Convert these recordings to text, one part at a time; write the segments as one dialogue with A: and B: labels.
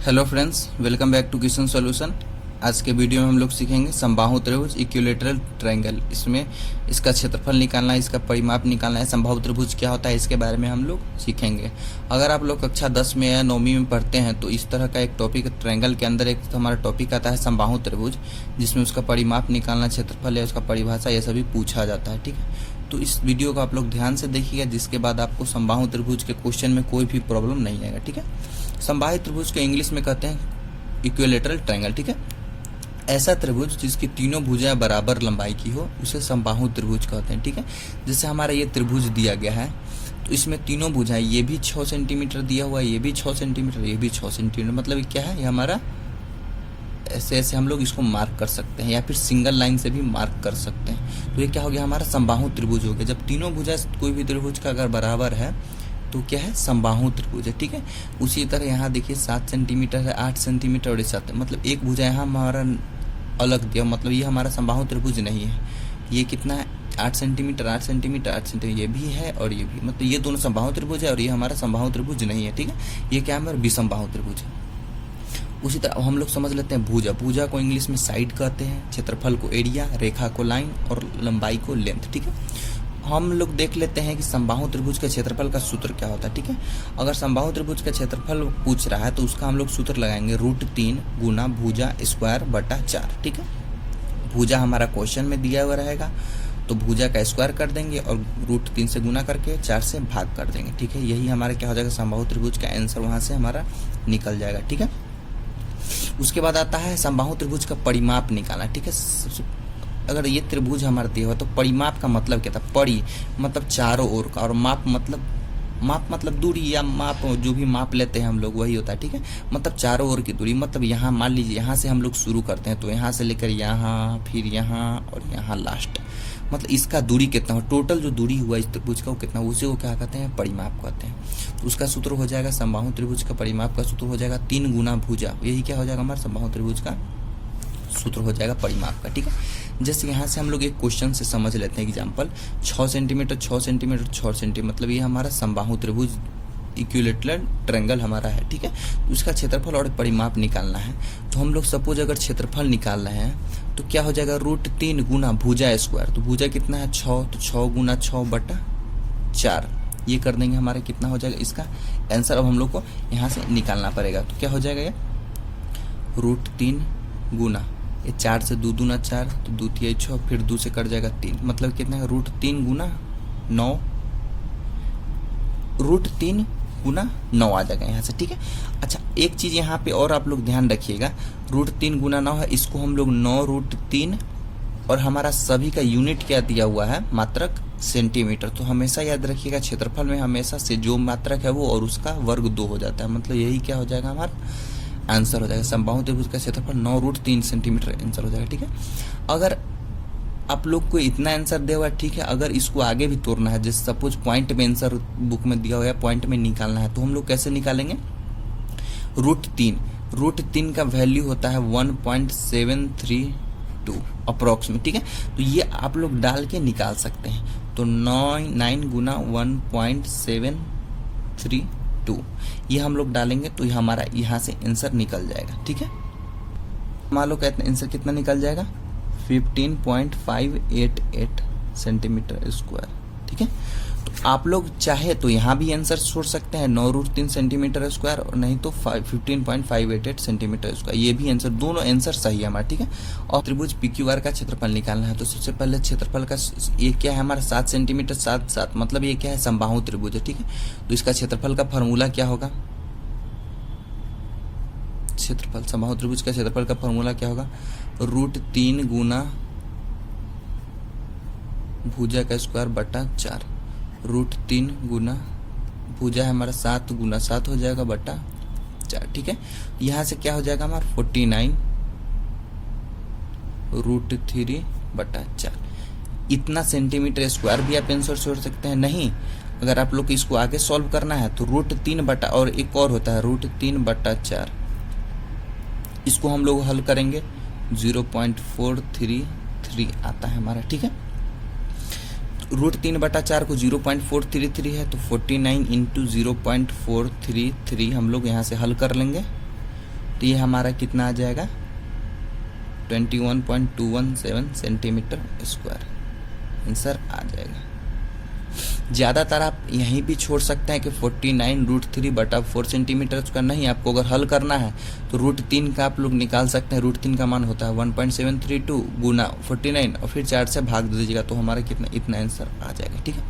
A: Hello friends, welcome back to Kishan solution. आज के video में हम लोग सीखेंगे समबाहु त्रिभुज इक्विलेटरल ट्रायंगल। इसमें इसका क्षेत्रफल निकालना है, इसका परिमाप निकालना है, समबाहु त्रिभुज क्या होता है इसके बारे में हम लोग सीखेंगे। अगर आप लोग कक्षा 10 में या 9वीं में पढ़ते हैं तो इस तरह का एक टॉपिक ट्रायंगल के अंदर एक हमारा टॉपिक आता है समबाहु त्रिभुज, जिसमें उसका परिमाप निकालना, क्षेत्रफल या उसका परिभाषा ये सभी पूछा जाता है। ठीक है, तो इस वीडियो को आप लोग ध्यान से देखिएगा, जिसके बाद आपको समबाहु त्रिभुज के क्वेश्चन में कोई भी प्रॉब्लम नहीं आएगा। ठीक है, समबाहु त्रिभुज के इंग्लिश में कहते हैं इक्विलेटरल ट्रायंगल। ठीक है, ऐसा त्रिभुज जिसकी तीनों भुजाएं बराबर लंबाई की हो उसे समबाहु त्रिभुज कहते हैं। ठीक है, जैसे हमारा ये त्रिभुज दिया गया है तो इसमें तीनों भुजाएं, ये भी 6 सेंटीमीटर दिया हुआ है, ये भी 6 सेंटीमीटर, ये भी 6 सेंटीमीटर, मतलब ये क्या है, ये हमारा ऐसे ऐसे हम लोग इसको मार्क कर सकते हैं या फिर सिंगल लाइन से भी मार्क कर सकते हैं। तो ये क्या हो गया, हमारा समबाहु त्रिभुज हो गया। जब तीनों भुजाएं कोई भी त्रिभुज का अगर बराबर है तो क्या है, समबाहु त्रिभुज है। ठीक है, उसी तरह यहाँ देखिए 7 सेंटीमीटर है, 8 सेंटीमीटर और 7, मतलब एक भुजा यहाँ हमारा अलग दिया, मतलब ये हमारा समबाहु त्रिभुज नहीं है। ये कितना है, 8 सेंटीमीटर 8 सेंटीमीटर 8 सेंटीमीटर, ये भी है और ये भी, मतलब ये दोनों समबाहु त्रिभुज है और ये हमारा समबाहु त्रिभुज नहीं है। ठीक है, ये क्या है, हमारा विषमबाहु त्रिभुज है। उसी तरह हम लोग समझ लेते हैं भुजा। भुजा को इंग्लिश में साइड कहते हैं, क्षेत्रफल को एरिया, रेखा को लाइन और लंबाई को लेंथ। ठीक है, हम लोग देख लेते हैं कि समबाहु त्रिभुज के क्षेत्रफल का सूत्र क्या होता है। ठीक है, अगर समबाहु त्रिभुज का क्षेत्रफल पूछ रहा है तो उसका हम लोग सूत्र लगाएंगे √3 गुना भुजा स्क्वायर बटा 4। ठीक है, भुजा हमारा क्वेश्चन में दिया हुआ रहेगा तो भुजा का स्क्वायर कर देंगे और √3 से गुना करके 4 से भाग कर देंगे। ठीक है, यही हमारा क्या हो जाएगा, समबाहु त्रिभुज का आंसर वहां से हमारा निकल जाएगा। ठीक है, उसके बाद आता है समबाहु त्रिभुज का परिमाप निकालना। ठीक है, अगर ये त्रिभुज हमारा दिया हुआ तो परिमाप का मतलब क्या था, परि मतलब चारों ओर का, और माप मतलब दूरी या माप, जो भी माप लेते हैं हम लोग वही होता है। ठीक है, मतलब चारों ओर की दूरी, मतलब यहाँ मान लीजिए यहाँ से हम लोग शुरू करते हैं तो यहाँ से लेकर यहाँ, फिर यहाँ और यहाँ लास्ट, मतलब इसका दूरी कितना हो, टोटल जो दूरी हुआ इस त्रिभुज का वो कितना, उसे वो क्या कहते हैं, परिमाप कहते हैं। तो उसका सूत्र हो जाएगा, समबाहु त्रिभुज का परिमाप का सूत्र हो जाएगा 3 गुना भुजा, यही क्या हो जाएगा, हमारा समबाहु त्रिभुज का सूत्र हो जाएगा परिमाप का। ठीक है, जैसे यहाँ से हम लोग एक क्वेश्चन से समझ लेते हैं एग्जाम्पल, 6 सेंटीमीटर 6 सेंटीमीटर 6 सेंटीमीटर, मतलब ये हमारा समबाहु त्रिभुज इक्विलेटरल ट्रायंगल हमारा है। ठीक है, उसका क्षेत्रफल और परिमाप निकालना है। तो हम लोग सपोज अगर क्षेत्रफल निकाल रहे हैं तो क्या हो जाएगा, √3 गुना भुजा स्क्वायर, तो भुजा कितना है 6, तो 6 गुना 6 बटा 4, ये कर देंगे, हमारा कितना हो जाएगा, इसका आंसर अब हम लोग को यहाँ से निकालना पड़ेगा। तो क्या हो जाएगा, ये √3 गुना, ये 4 से 2 दूना 4, तो 2 3 6, फिर 2 से कट जाएगा 3, मतलब कितना है, √3 गुना 9, √3 गुना 9 आ जाएगा यहाँ से। ठीक है, अच्छा एक चीज यहाँ पे और आप लोग ध्यान रखिएगा, √3 गुना 9 है, इसको हम लोग 9√3, और हमारा सभी का यूनिट क्या दिया हुआ है, मात्रक सेंटीमीटर। तो हमेशा याद रखिएगा क्षेत्रफल में हमेशा से जो मात्रक है वो और उसका वर्ग 2 हो जाता है, मतलब यही क्या हो जाएगा, हमारा आंसर हो जाएगा। समबाहु त्रिभुज का क्षेत्रफल 9√3 सेंटीमीटर आंसर हो जाएगा। ठीक है, अगर आप लोग को इतना आंसर दिया हुआ है, ठीक है, अगर इसको आगे भी तोड़ना है, जैसे सपोज पॉइंट में आंसर बुक में दिया हुआ है, पॉइंट में निकालना है, तो हम लोग कैसे निकालेंगे, √3 का वैल्यू होता है 1.732 अप्रोक्सीमेट। ठीक है, तो ये आप लोग डाल के निकाल सकते हैं। तो 9 गुना 1.732 ये हम लोग डालेंगे तो ये हमारा यहाँ से आंसर निकल जाएगा। ठीक है, मान लो कहते हैं आंसर कितना निकल जाएगा, 15.588 सेंटीमीटर स्क्वायर। ठीक है, तो आप लोग चाहे तो यहाँ भी आंसर छोड़ सकते हैं 9√3 सेंटीमीटर स्क्वायर, और नहीं तो 15.588 सेंटीमीटर स्क्वायर, ये भी आंसर, दोनों आंसर सही है हमारा। ठीक है, और त्रिभुज PQR का क्षेत्रफल निकालना है। तो सबसे पहले क्षेत्रफल का ये क्या है, हमारा 7 सेंटीमीटर 7 7, मतलब ये क्या है, समबाहु त्रिभुज है। ठीक है, तो इसका क्षेत्रफल का फॉर्मूला क्या होगा, क्षेत्रफल समबाहु त्रिभुज का क्षेत्रफल का फॉर्मूला क्या होगा, √3 गुना भुजा का स्क्वायर बटा 4, √3 गुना भुजा है हमारा 7 गुना 7 हो जाएगा बटा 4। ठीक है, यहाँ से क्या हो जाएगा हमारा 49 √3 बटा 4। इतना सेंटीमीटर स्क्वायर भी आप आंसर छोड़ सकते हैं, नहीं अगर आप लोग इसको आगे सॉल्व करना है तो √3 बटा, और एक और होता है √3 बटा 4, इसको हम लोग हल करेंगे 0.433 आता है हमारा। ठीक है, √3 बटा 4 को 0.433 है, तो 49 इंटू 0.433 हम लोग यहाँ से हल कर लेंगे तो ये हमारा कितना आ जाएगा 21.217 सेंटीमीटर स्क्वायर आंसर आ जाएगा। ज़्यादातर आप यहीं भी छोड़ सकते हैं कि 49√3/4 सेंटीमीटर स्क्वायर। नहीं, आपको अगर हल करना है तो √3 का आप लोग निकाल सकते हैं। √3 का मान होता है 1.732 गुना 49 और फिर 4 से भाग दे दीजिएगा तो हमारा कितना इतना आंसर आ जाएगा। ठीक है,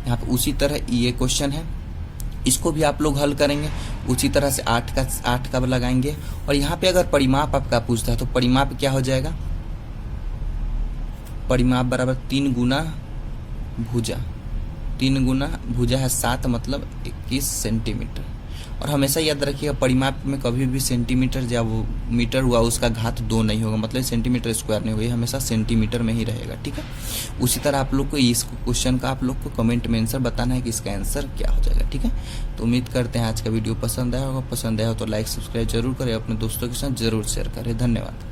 A: यहाँ पे उसी तरह ये क्वेश्चन है, इसको भी आप लोग हल करेंगे उसी तरह से 8 का लगाएंगे। और यहाँ पे अगर परिमाप आपका पूछता है तो परिमाप क्या हो जाएगा, परिमाप बराबर 3 गुना भुजा, 3 गुना भुजा है 7 मतलब 21 सेंटीमीटर। और हमेशा याद रखिएगा परिमाप में कभी भी सेंटीमीटर या वो मीटर हुआ उसका घात 2 नहीं होगा, मतलब सेंटीमीटर स्क्वायर नहीं होगा, ये हमेशा सेंटीमीटर में ही रहेगा। ठीक है, उसी तरह आप लोग को इस क्वेश्चन का आप लोग को कमेंट में आंसर बताना है कि इसका आंसर क्या हो जाएगा। ठीक है, तो उम्मीद करते हैं आज का वीडियो पसंद आया होगा। पसंद आया हो तो लाइक सब्सक्राइब जरूर करें, अपने दोस्तों के साथ जरूर शेयर करें। धन्यवाद।